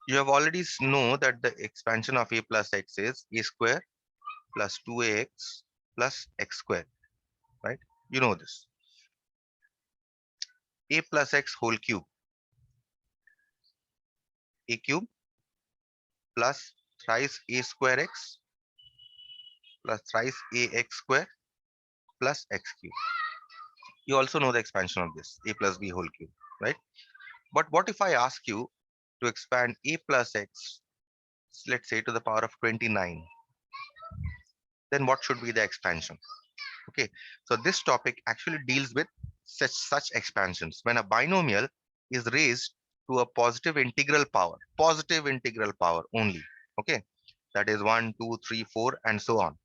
You have already know that the expansion of a plus x is a square plus 2ax plus x square, right? You know this. A plus x whole cube, a cube plus thrice a square x plus thrice ax square plus x cube. You also know the expansion of this, a plus b whole cube, right? But what if I ask you to expand a plus x, let's say to the power of 29? Then what should be the expansion? Okay, so this topic actually deals with such expansions when a binomial is raised to a positive integral power only. Okay, that is 1, 2, 3, 4, and so on.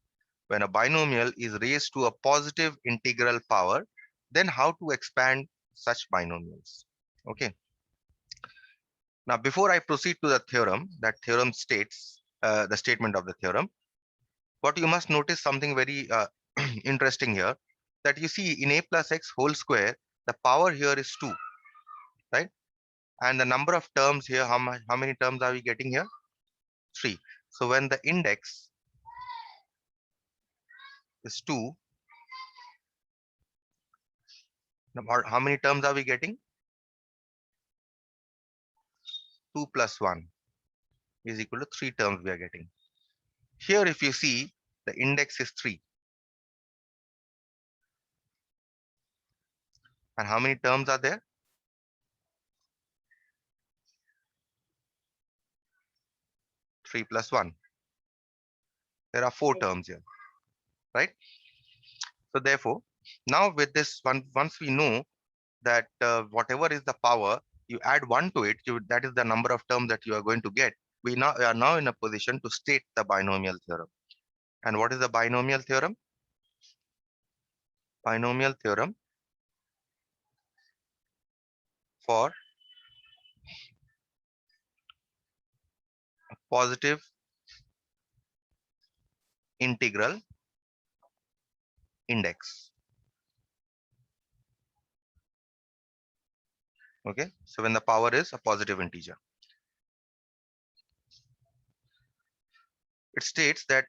When a binomial is raised to a positive integral power, then how to expand such binomials? Okay, now before I proceed to the theorem, that theorem states the statement of the theorem. What you must notice something very interesting here, that you see in a plus x whole square, the power here is 2, right? And the number of terms here, how many terms are we getting here? 3. So when the index is 2, how many terms are we getting? 2 plus 1 is equal to 3 terms we are getting. Here if you see, the index is 3. And how many terms are there? 3 plus 1. There are 4 terms here, right? So therefore, now with this one, once we know that whatever is the power, you add 1 to it, that is the number of terms that you are going to get. We are now in a position to state the binomial theorem. And what is the binomial theorem? Binomial theorem for a positive integral index. Okay, so when the power is a positive integer, it states that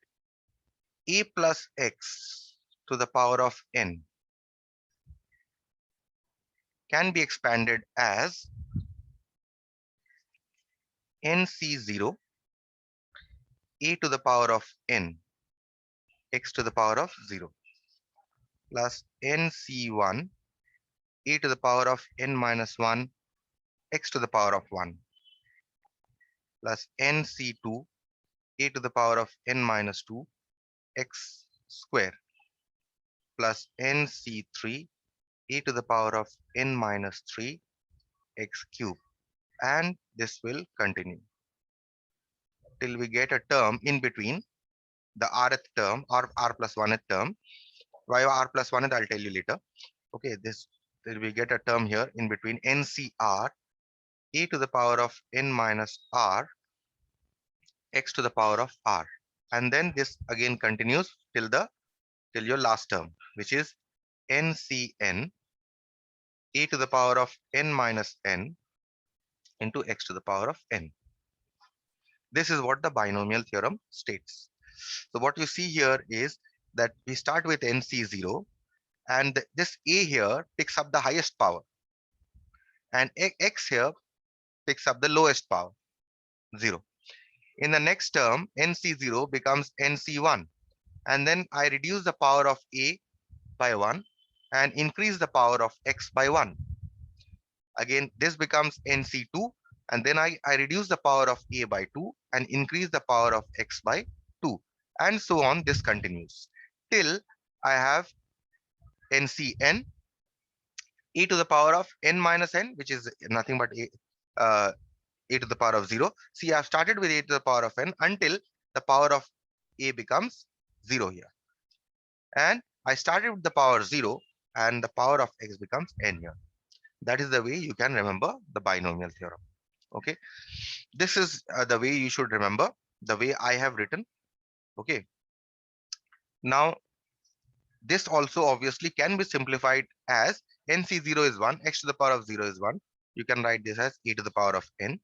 a plus x to the power of n can be expanded as nc0 a to the power of n x to the power of 0 plus nc1 a to the power of n minus 1 x to the power of 1 plus nc2 a to the power of n minus 2 x square plus nc3 a to the power of n minus 3 x cube, and this will continue till we get a term in between the rth term or r plus 1th term. Why r plus 1th, I'll tell you later. Okay, this till we get a term here in between ncr a to the power of n minus r x to the power of r, and then this again continues till your last term, which is ncn a to the power of n minus n into x to the power of n. This is what the binomial theorem states. So what you see here is that we start with nc0, and this a here picks up the highest power, and x here picks up the lowest power, 0. In the next term, nc0 becomes nc1, and then I reduce the power of a by 1 and increase the power of x by 1. Again, this becomes nc2, and then I reduce the power of a by 2 and increase the power of x by 2, and so on. This continues till I have ncn e to the power of n minus n, which is nothing but a to the power of 0. See, I've started with a to the power of n until the power of a becomes 0 here. And I started with the power 0 and the power of x becomes n here. That is the way you can remember the binomial theorem. Okay. This is the way you should remember, the way I have written. Okay. Now, this also obviously can be simplified as nc0 is 1, x to the power of 0 is 1. You can write this as e to the power of n.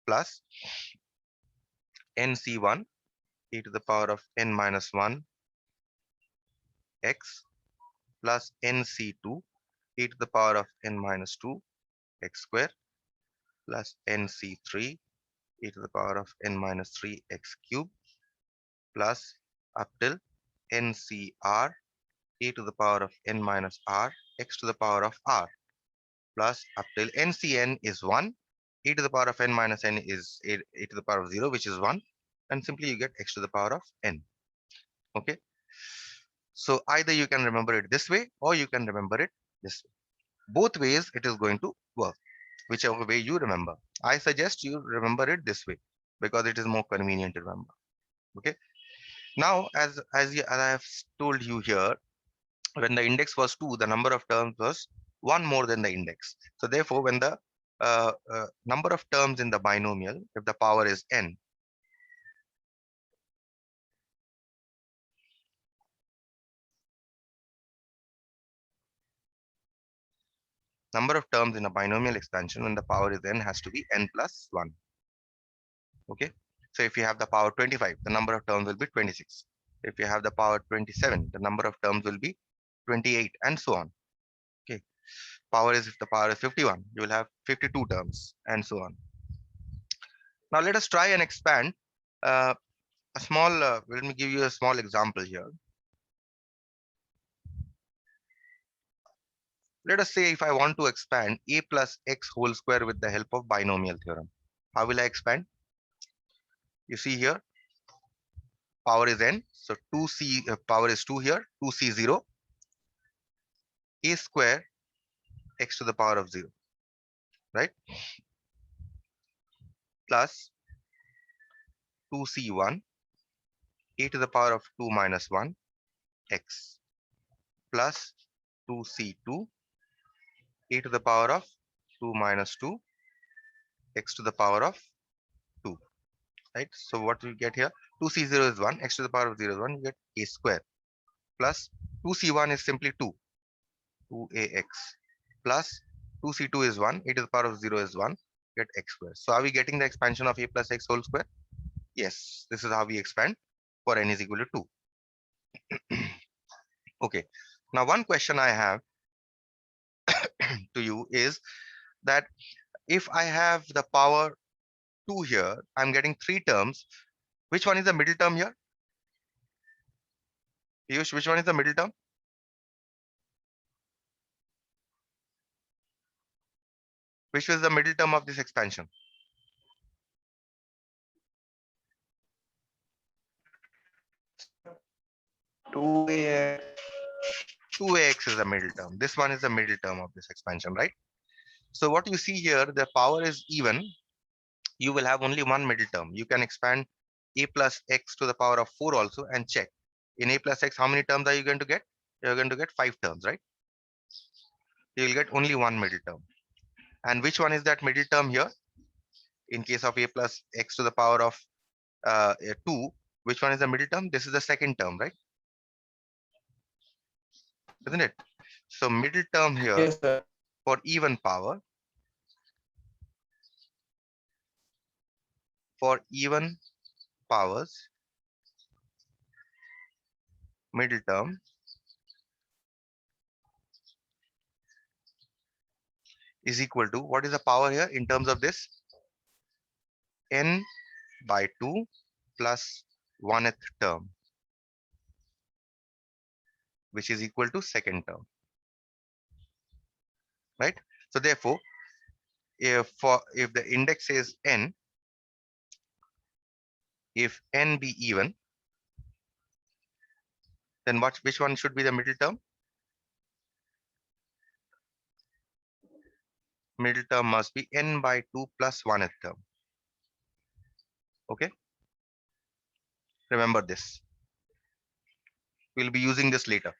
plus nc1 e to the power of n minus 1 x plus nc2 e to the power of n minus 2 x square plus nc3 e to the power of n minus 3 x cube plus up till ncr e to the power of n minus r x to the power of r plus up till ncn is 1, e to the power of n minus n is e to the power of 0, which is 1, and simply you get x to the power of n. Okay, so either you can remember it this way or you can remember it this way. Both ways it is going to work, whichever way you remember. I suggest you remember it this way because it is more convenient to remember. Okay, now as I have told you here, when the index was 2, the number of terms was 1 more than the index. So therefore, when the number of terms in the binomial, if the power is n, number of terms in a binomial expansion when the power is n has to be n plus 1. Okay, so if you have the power 25, the number of terms will be 26. If you have the power 27, the number of terms will be 28, and so on. Okay, power is, if the power is 51, you will have 52 terms, and so on. Now let us try and expand uh, a small, let me give you a small example here. Let us say if I want to expand a plus x whole square with the help of binomial theorem. How will I expand? You see here, power is n, so 2c, power is 2 here, 2c0, a square x to the power of 0, right? Plus 2c1 a to the power of 2 minus 1 x plus 2c2 a to the power of 2 minus 2 x to the power of 2, right? So what we get here, 2c0 is 1, x to the power of 0 is 1, you get a square, plus 2c1 is simply 2, 2ax, plus 2c2 is 1, e to the power of 0 is 1, get x square. So are we getting the expansion of a plus x whole square? Yes, this is how we expand for n is equal to 2. Okay, now one question I have to you is that if I have the power 2 here, I'm getting 3 terms. Which one is the middle term here? Piyush, which one is the middle term? Which was the middle term of this expansion? 2ax. 2ax is the middle term. This one is the middle term of this expansion, right? So what you see here, the power is even. You will have only one middle term. You can expand a plus x to the power of 4 also and check. In a plus x, how many terms are you going to get? You're going to get 5 terms, right? You will get only one middle term. And which one is that middle term here? In case of a plus x to the power of 2, which one is the middle term? This is the second term, right? Isn't it? So middle term here Yes, sir. for even power, for even powers, middle term is equal to, what is the power here in terms of this? N by 2 plus 1th term, which is equal to second term, right? So therefore, if the index is n, if n be even, then which one should be the middle term? Middle term must be n by 2 plus 1th term. Okay, remember this. We'll be using this later.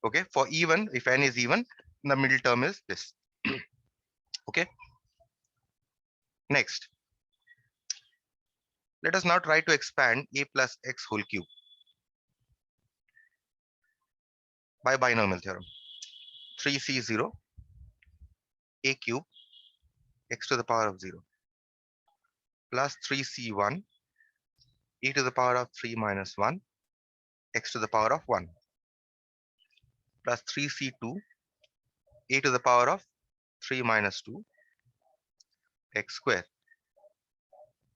Okay, for even, if n is even, the middle term is this. Okay, next, let us now try to expand a plus x whole cube by binomial theorem. 3c0 a cube x to the power of 0. plus 3c1 e to the power of 3 minus 1 x to the power of 1 plus 3c2 e to the power of 3 minus 2 x square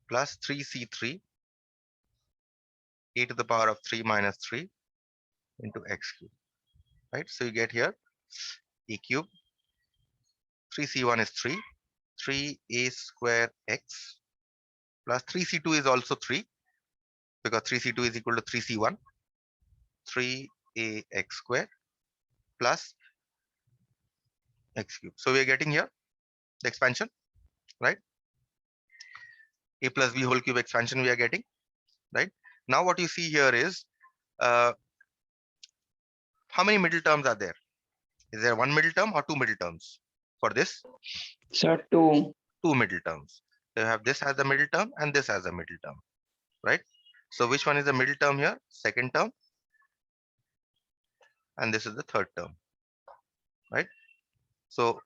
plus 3c3 e to the power of 3 minus 3 into x cube, right? So you get here e cube, 3c1 is 3, 3a square x plus 3c2 is also 3 because 3c2 is equal to 3c1, 3ax square plus x cube. So we are getting here the expansion, right? A plus b whole cube expansion we are getting, right? Now what you see here is how many middle terms are there? Is there one middle term or two middle terms for this? Sir, 2. Two middle terms. So you have this as the middle term and this as a middle term, right? So which one is the middle term here? Second term, and this is the third term, right? So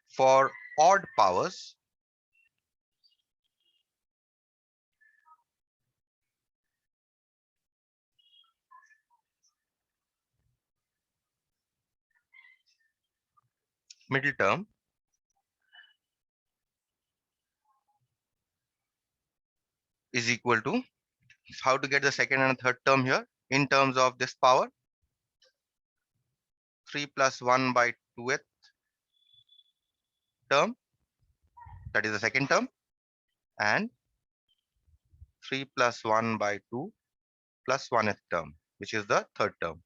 for odd powers, middle term is equal to, how to get the second and third term here in terms of this power, 3 plus 1 by 2th term, that is the second term, and 3 plus 1 by 2 plus 1th term, which is the third term,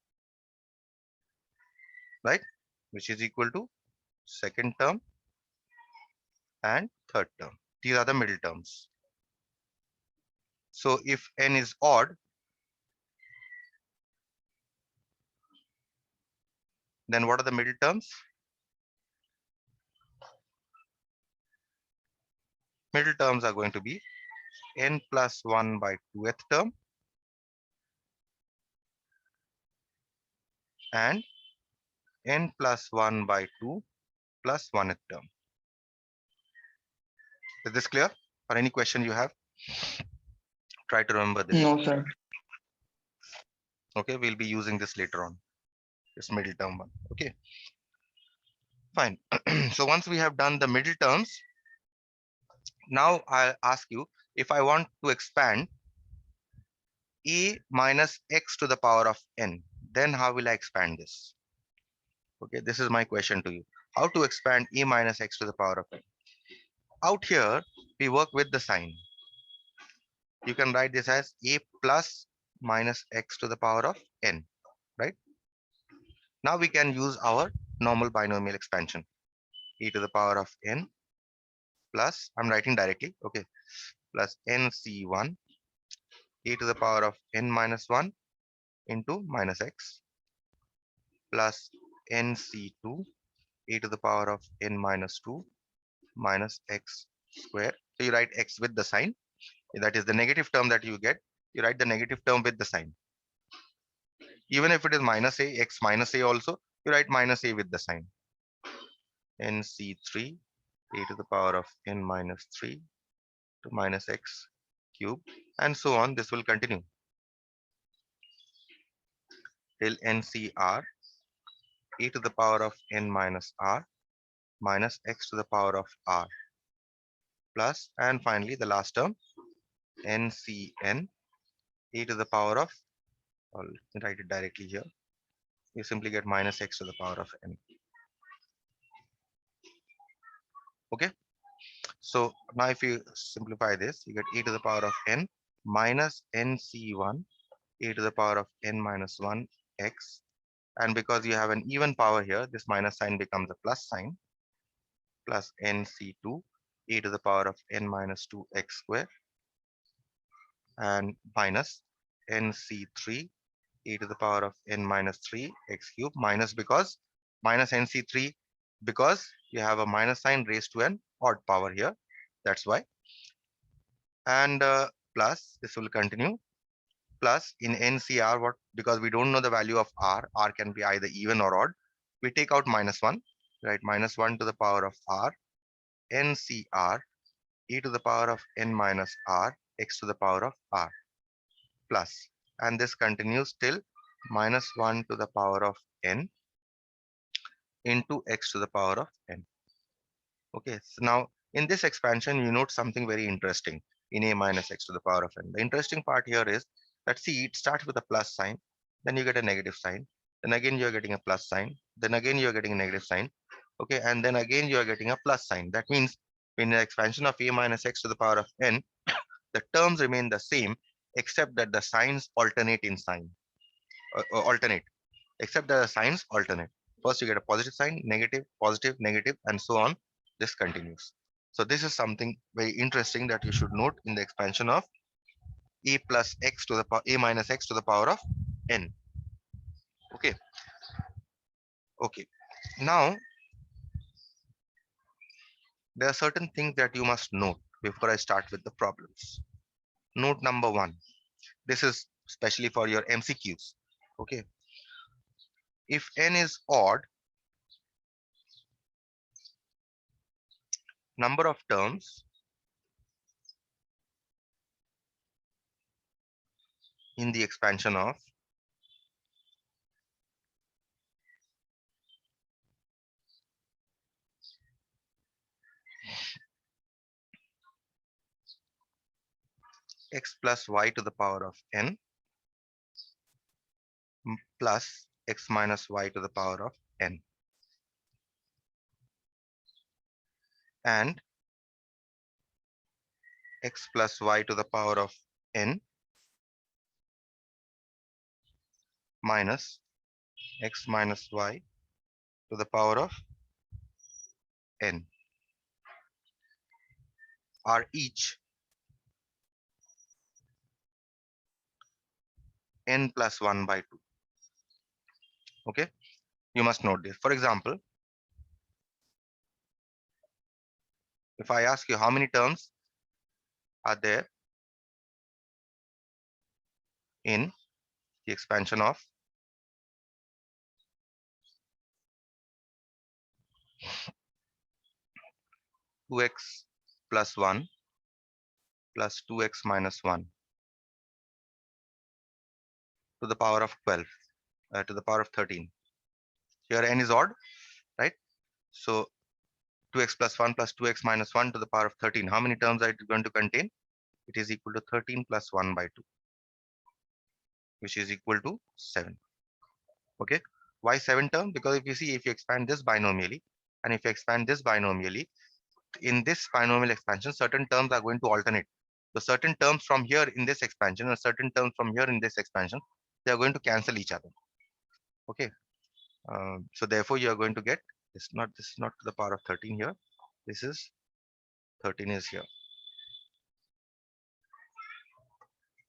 right? Which is equal to second term and third term. These are the middle terms. So if n is odd, then what are the middle terms? Middle terms are going to be n plus 1 by 2th term and n plus 1 by 2 plus 1th term. Is this clear? Or any question you have? Try to remember this. No, sir. Okay, we'll be using this later on. This middle term one. Okay, fine. So once we have done the middle terms, now I'll ask you, if I want to expand a minus x to the power of n, then how will I expand this? Okay, this is my question to you. How to expand a minus x to the power of n? Out here, we work with the sign. You can write this as a plus minus x to the power of n, right? Now we can use our normal binomial expansion. E to the power of n plus, I'm writing directly, okay, plus nc1 e to the power of n minus 1 into minus x plus nc2 e to the power of n minus 2 minus x square. So you write x with the sign. That is the negative term that you get. You write the negative term with the sign. Even if it is minus a, x minus a also, you write minus a with the sign. nc3 e to the power of n minus 3 to minus x cube, and so on. This will continue till ncr e to the power of n minus r minus x to the power of r plus, and finally the last term, ncn e to the power of, I'll write it directly here. You simply get minus x to the power of n. Okay. So now if you simplify this, you get e to the power of n minus nc1 e to the power of n minus 1 x. And because you have an even power here, this minus sign becomes a plus sign, plus nc2 e to the power of n minus 2 x square and minus nc3 e to the power of n minus 3 x cube, minus because minus nc3 because you have a minus sign raised to an odd power here. That's why. And plus this will continue plus in ncr, what, because we don't know the value of r can be either even or odd, we take out minus 1, right? Minus 1 to the power of r ncr e to the power of n minus r x to the power of r plus, and this continues till minus 1 to the power of n into x to the power of n. Okay, so now in this expansion, you note something very interesting in a minus x to the power of n. The interesting part here is that see, it starts with a plus sign, then you get a negative sign, then again you're getting a plus sign, then again you're getting a negative sign, okay, and then again you're getting a plus sign. That means in the expansion of a minus x to the power of n, the terms remain the same except that the signs alternate in sign, alternate, except that the signs alternate. First you get a positive sign, negative, positive, negative, and so on. This continues. So this is something very interesting that you should note in the expansion of a plus x to the power a minus x to the power of n. Okay. Okay. Now there are certain things that you must note before I start with the problems. Note number one. This is especially for your MCQs. Okay. If n is odd, number of terms in the expansion of x plus y to the power of n plus x minus y to the power of n, and x plus y to the power of n minus x minus y to the power of n are each n plus 1 by 2. Okay, you must note this. For example, if I ask you how many terms are there in the expansion of two x plus 1 plus 2x minus 1 to the power of 12 to the power of 13. Here n is odd, right? So 2x plus 1 plus 2x minus 1 to the power of 13. How many terms are it going to contain? It is equal to 13 plus 1 by 2, which is equal to 7. Okay. Why 7 term? Because if you see, if you expand this binomially, and if you expand this binomially, in this binomial expansion, certain terms are going to alternate. So certain terms from here in this expansion and certain terms from here in this expansion, they are going to cancel each other. Okay. So therefore, you are going to get this is not to the power of 13 here. This is 13 is here.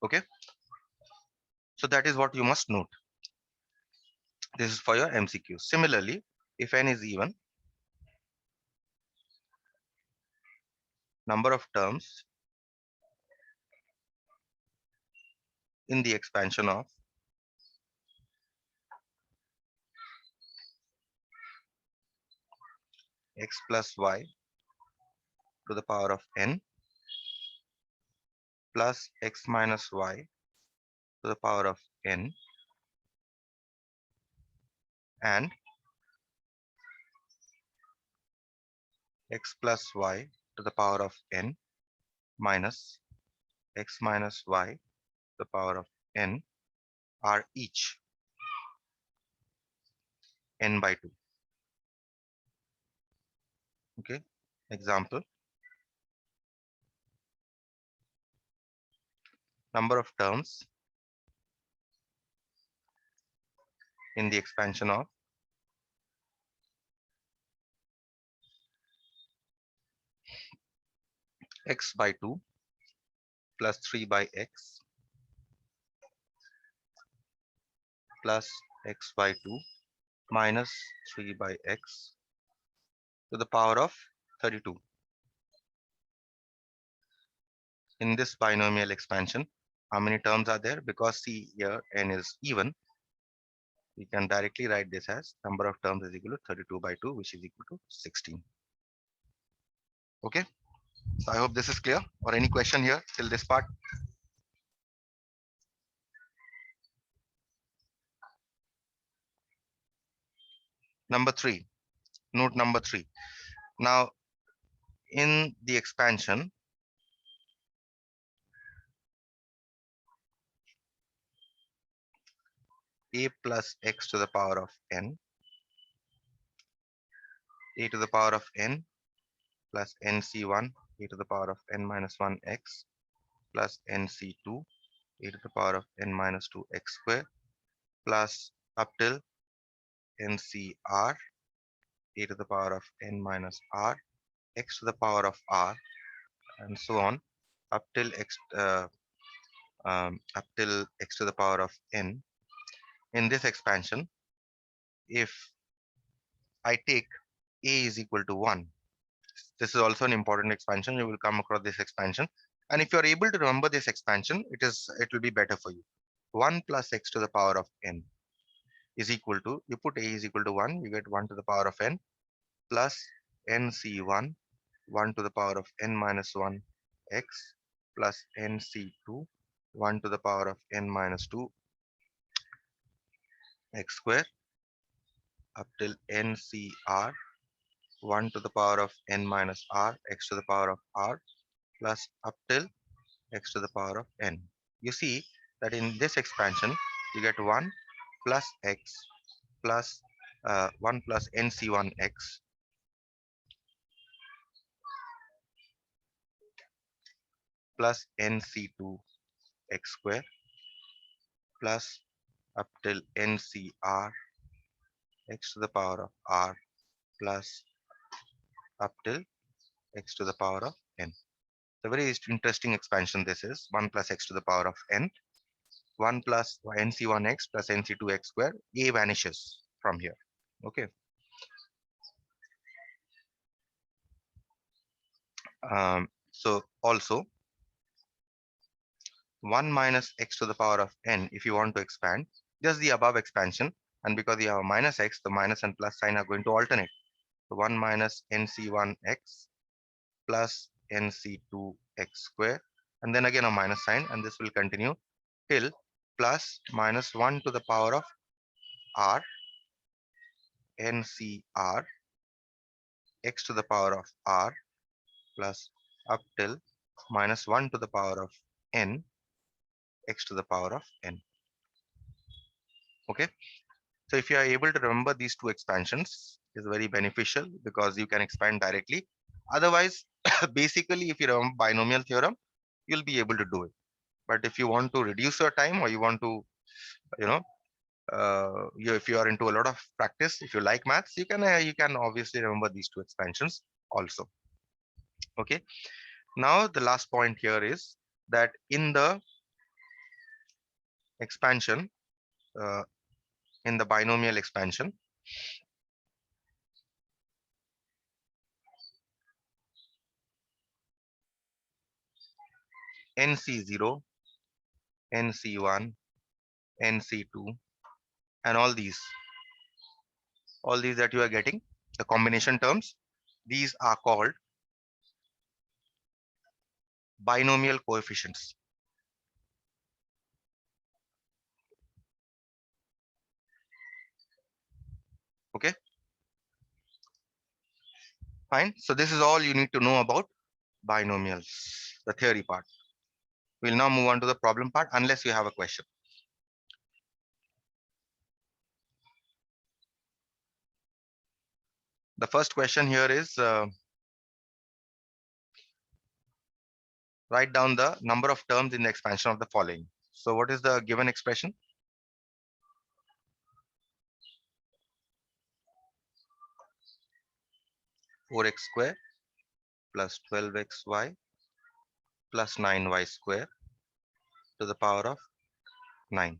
Okay. So that is what you must note. This is for your MCQ. Similarly, if n is even, number of terms in the expansion of x plus y to the power of n plus x minus y to the power of n and x plus y to the power of n minus x minus y to the power of n are each n by 2. Okay. Example, number of terms in the expansion of x by 2 plus 3 by x plus x by 2 minus 3 by x to the power of 32. In this binomial expansion, how many terms are there? Because see here n is even, we can directly write this as number of terms is equal to 32 by 2, which is equal to 16. Okay. So I hope this is clear. Or any question here till this part? Number 3, note number 3. Now in the expansion, a plus x to the power of n, a to the power of n plus nc1, a to the power of n minus 1 x plus nc2, a to the power of n minus 2 x square plus up till ncr, a to the power of n minus r, x to the power of r, and so on up till x to the power of n. In this expansion, if I take a is equal to 1, this is also an important expansion. You will come across this expansion, and if you are able to remember this expansion, it will be better for you. 1 plus x to the power of n is equal to, you put a is equal to 1, you get 1 to the power of n plus nc1, 1 to the power of n minus 1 x plus nc2, 1 to the power of n minus 2 x square up till ncr, 1 to the power of n minus r x to the power of r plus up till x to the power of n. You see that in this expansion, you get 1 plus x plus 1 plus nc1x plus nc2x square plus up till ncr x to the power of r plus up till x to the power of n. The very interesting expansion this is. 1 plus x to the power of n, 1 plus nc1x plus nc2x square, a vanishes from here. Okay. So also 1 minus x to the power of n, if you want to expand, just the above expansion, and because you have a minus x, the minus and plus sign are going to alternate. So 1 minus nc1x plus nc2x square, and then again a minus sign, and this will continue till plus minus 1 to the power of r ncr x to the power of r plus up till minus 1 to the power of n x to the power of n. Okay. So if you are able to remember these two expansions, is very beneficial because you can expand directly. Otherwise, basically, if you remember binomial theorem, you'll be able to do it. But if you want to reduce your time, or you want to, you know, if you are into a lot of practice, if you like maths, you can obviously remember these two expansions also. Okay. Now the last point here is that in the expansion, uh, in the binomial expansion, nc0, nc1, nc2, and all these that you are getting, the combination terms, these are called binomial coefficients. Okay, fine. So this is all you need to know about binomials, the theory part. We'll now move on to the problem part unless you have a question. The first question here is, write down the number of terms in the expansion of the following. So what is the given expression? Four x square plus 12xy plus 9y square to the power of 9.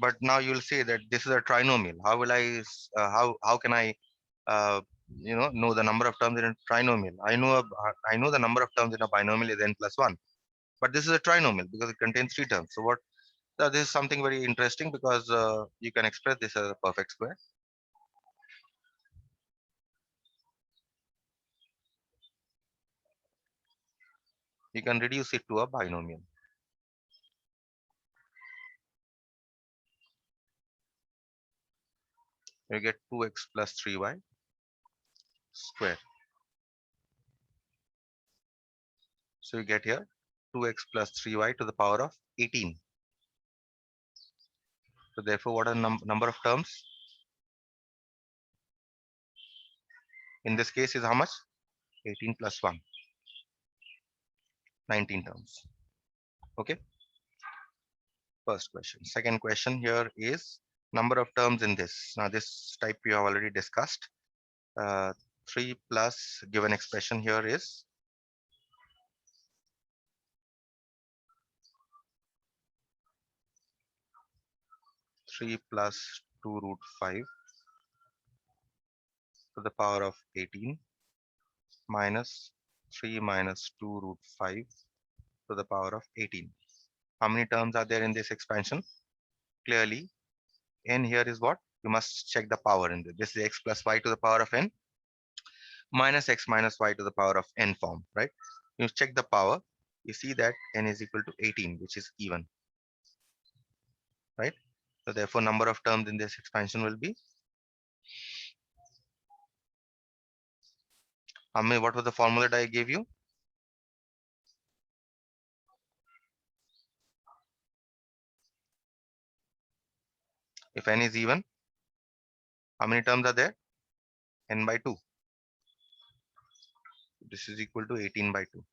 But now you'll say that this is a trinomial. How will how can I know the number of terms in a trinomial? I know the number of terms in a binomial is n plus 1, but this is a trinomial because it contains 3 terms. So this is something very interesting because you can express this as a perfect square. you can reduce it to a binomial. You get 2x plus 3y square. So you get here 2x plus 3y to the power of 18. So therefore, what are number of terms? In this case is how much? 18 plus 1. 19 terms. Okay. First question. Second question here is number of terms in this. Now this type we have already discussed. 3 plus given expression here is 3 plus 2 root 5 to the power of 18 minus 3 minus 2 root 5 to the power of 18. How many terms are there in this expansion? Clearly, n here is what? You must check the power in this. This is x plus y to the power of n minus x minus y to the power of n form, right? You check the power, you see that n is equal to 18, which is even, right? So therefore, number of terms in this expansion will be, what was the formula that I gave you? If n is even, how many terms are there? N by 2. This is equal to 18 by 2.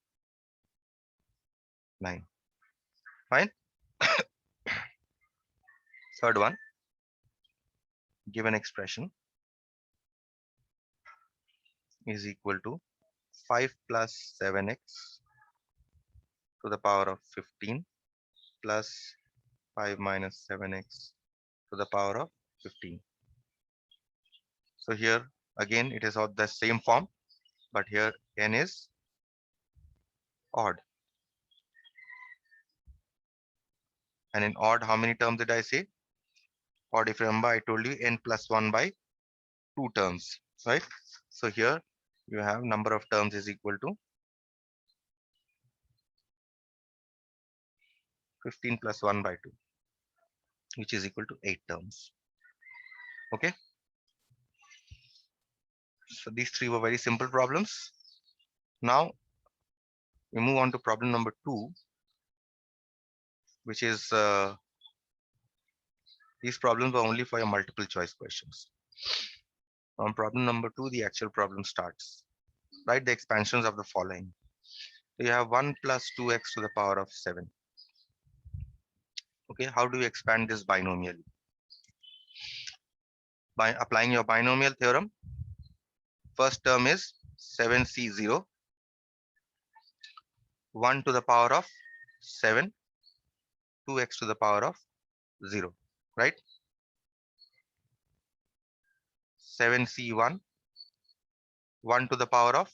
9. Fine. Third one, given expression is equal to 5 plus 7x to the power of 15 plus 5 minus 7x to the power of 15. So here again it is of the same form, but here n is odd. And in odd, how many terms did I say? Odd, if you remember, I told you n plus 1 by 2 terms, right? So here you have number of terms is equal to 15 plus 1 by 2, which is equal to 8 terms. Okay. So these three were very simple problems. Now we move on to problem number 2, which is these problems were only for your multiple choice questions. On problem number 2, the actual problem starts. Write the expansions of the following. So you have 1 plus 2x to the power of 7. Okay, how do you expand this binomially? By applying your binomial theorem, first term is 7c0, 1 to the power of 7, 2x to the power of 0, right? 7c1, 1 to the power of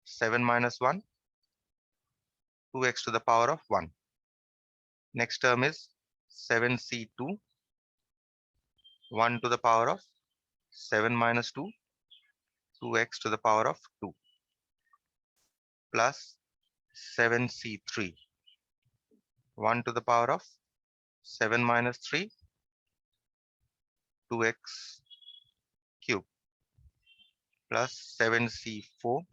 7 minus 1, 2x to the power of 1. Next term is 7c2, 1 to the power of 7 minus 2, 2x to the power of 2, plus 7c3, 1 to the power of 7 minus 3, 2x cube, plus 7c4,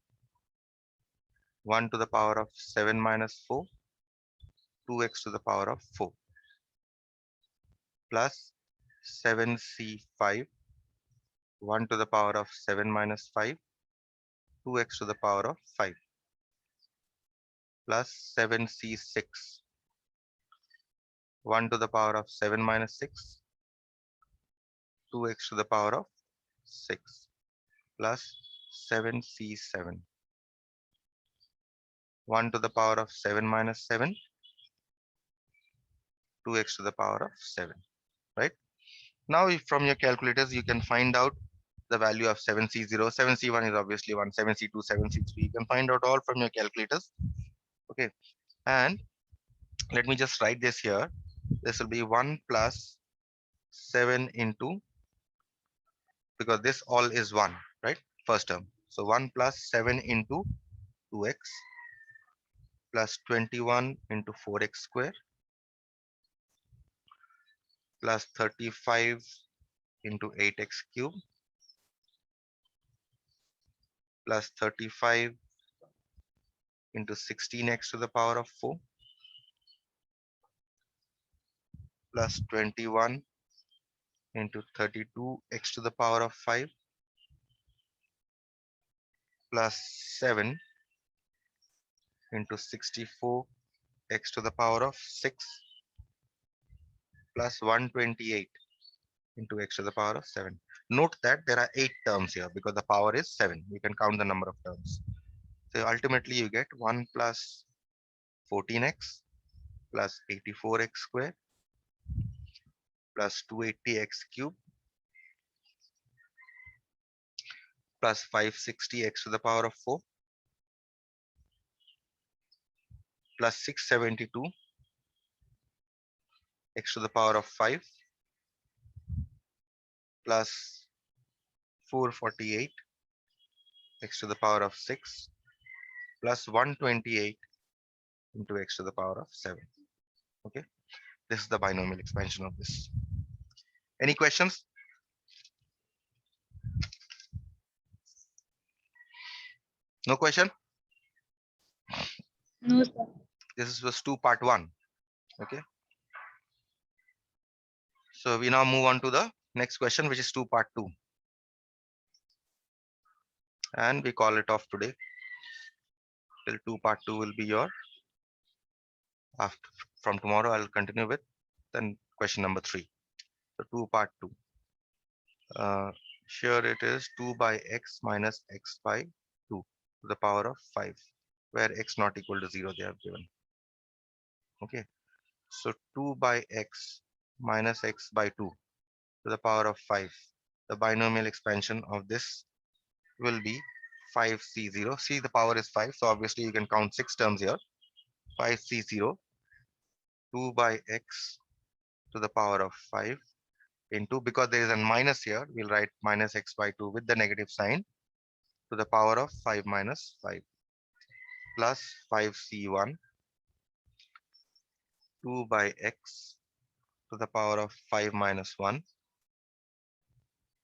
1 to the power of 7 minus 4, 2x to the power of 4, plus 7c5, 1 to the power of 7 minus 5, 2x to the power of 5, plus 7c6, 1 to the power of 7 minus 6, 2x to the power of 6, plus 7c7, 1 to the power of 7 minus 7, 2x to the power of 7, right? Now, if from your calculators, you can find out the value of 7c0, 7c1 is obviously 1, 7c2, 7c3, you can find out all from your calculators. Okay, and let me just write this here. This will be 1 plus 7 into, because this all is 1, right? First term. So 1 plus 7 into 2x plus 21 into 4x square plus 35 into 8x cube plus 35 into 16x to the power of 4 plus 21 into 32x to the power of 5 plus 7 into 64x to the power of 6 plus 128 into x to the power of 7. Note that there are 8 terms here because the power is 7. You can count the number of terms. So ultimately you get 1 plus 14x plus 84x square plus 280x cube plus 560x to the power of 4 plus 672 x to the power of 5 plus 448 x to the power of 6 plus 128 into x to the power of 7. Okay, this is the binomial expansion of this. Any questions? No question? No, sir. This was 2 part 1. Okay, so we now move on to the next question, which is 2 part 2, and we call it off today till 2 part 2 will be your after. From tomorrow I'll continue with then question number 3. So 2 part 2. Here it is 2 by x minus x by 2 to the power of 5, where x not equal to 0 they have given. Okay, so 2 by x minus x by 2 to the power of 5. The binomial expansion of this will be 5c0. See, the power is 5, so obviously you can count 6 terms here. 5c0, 2 by x to the power of 5 into, because there is a minus here, we'll write minus x by 2 with the negative sign to the power of 5 minus 5 plus 5c1, 2 by x to the power of 5 minus 1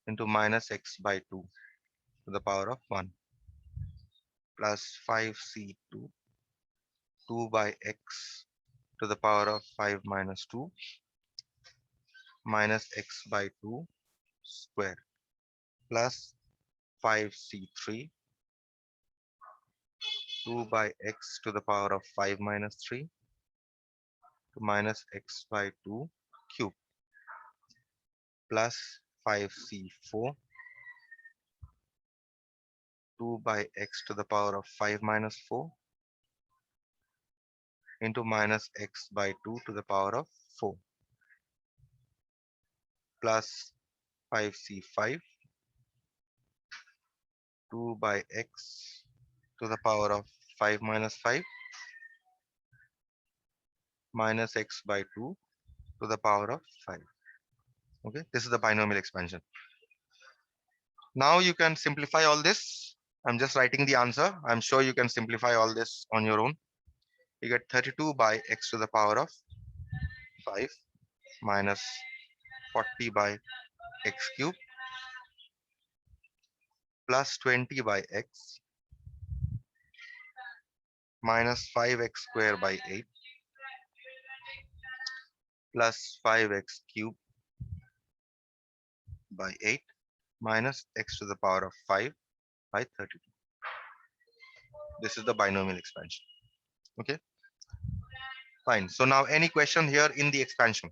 into minus x by 2 to the power of 1 plus 5c2, 2 by x to the power of 5 minus 2 minus x by 2 square plus 5c3, 2 by x to the power of 5 minus 3 to minus x by 2 cube plus 5c4, 2 by x to the power of 5 minus 4 into minus x by 2 to the power of 4 plus 5c5, 2 by x to the power of 5 minus 5 minus x by 2 to the power of 5. Okay, this is the binomial expansion. Now you can simplify all this. I'm just writing the answer. I'm sure you can simplify all this on your own. You get 32 by x to the power of 5 minus 40 by x cube plus 20 by x minus 5x square by 8 plus 5x cube by 8 minus x to the power of 5 by 32. This is the binomial expansion. Okay, fine. So now any question here in the expansion?